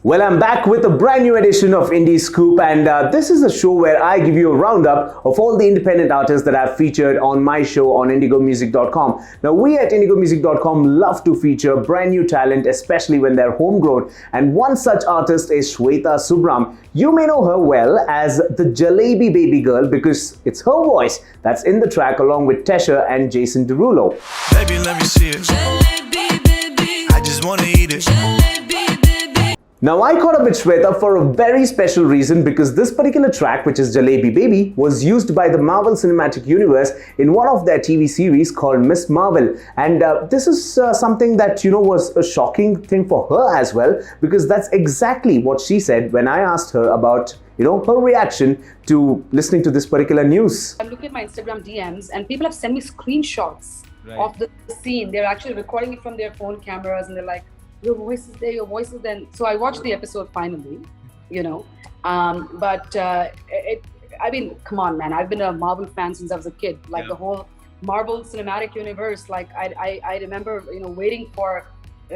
Well, I'm back with a brand new edition of IndieScoop, and this is a show where I give you a roundup of all the independent artists that I've featured on my show on IndigoMusic.com. Now, we at IndigoMusic.com love to feature brand new talent, especially when they're homegrown. And one such artist is Shweta Subram. You may know her well as the Jalebi Baby Girl because it's her voice that's in the track along with Tesha and Jason Derulo. Baby, let me see it. Jalebi, baby. I just wanna eat it. Now, I caught up with Shweta for a very special reason because this particular track, which is Jalebi Baby, was used by the Marvel Cinematic Universe in one of their TV series called Miss Marvel. And this is something that, was a shocking thing for her as well, because that's exactly what she said when I asked her about, her reaction to listening to this particular news. I'm looking at my Instagram DMs and people have sent me screenshots of the scene. They're actually recording it from their phone cameras and they're like, your voice is there, your voice is there. So I watched the episode finally, come on, man. I've been a Marvel fan since I was a kid. Like the whole Marvel Cinematic Universe. Like I remember, waiting for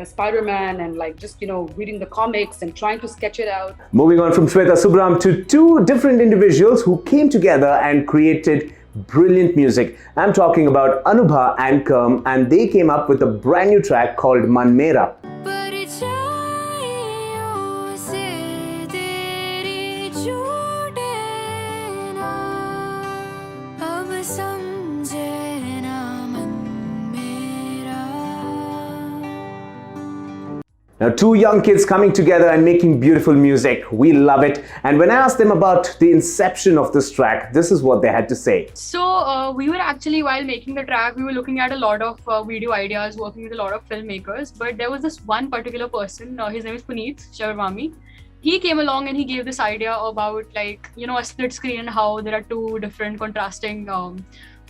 Spider-Man and reading the comics and trying to sketch it out. Moving on from Shweta Subram to two different individuals who came together and created brilliant music. I'm talking about Anubha and Kerm, and they came up with a brand new track called Man Mera. Now, two young kids coming together and making beautiful music. We love it. And when I asked them about the inception of this track, this is what they had to say. So we were actually, while making the track, we were looking at a lot of video ideas, working with a lot of filmmakers. But there was this one particular person, his name is Puneet Shavarmami. He came along and he gave this idea about a split screen and how there are two different contrasting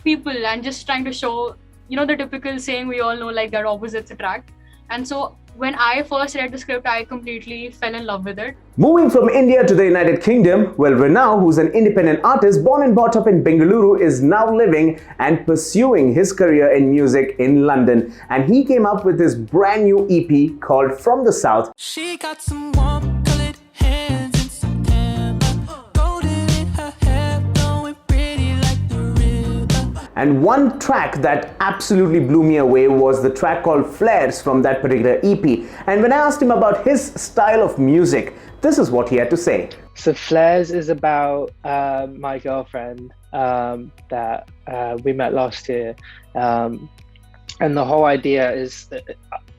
people, and just trying to show, the typical saying we all know, like that opposites attract. And so when I first read the script, I completely fell in love with it. Moving from India to the United Kingdom, well, Renaud, who's an independent artist born and brought up in Bengaluru, is now living and pursuing his career in music in London. And he came up with this brand new EP called From the South. She got some warm colored hands in September, golden in her hair, blowing pretty like the river. And one track that absolutely blew me away was the track called Flares from that particular EP. And when I asked him about his style of music, this is what he had to say. So Flares is about my girlfriend that we met last year. And the whole idea is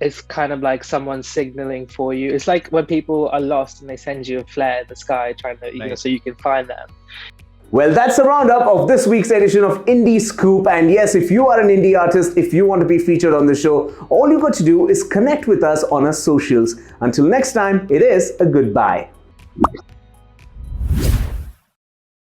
it's kind of like someone signaling for you. It's like when people are lost and they send you a flare in the sky trying to, so you can find them. Well, that's a roundup of this week's edition of IndieScoop. And yes, if you are an indie artist, if you want to be featured on the show, all you got to do is connect with us on our socials. Until next time, it is a goodbye.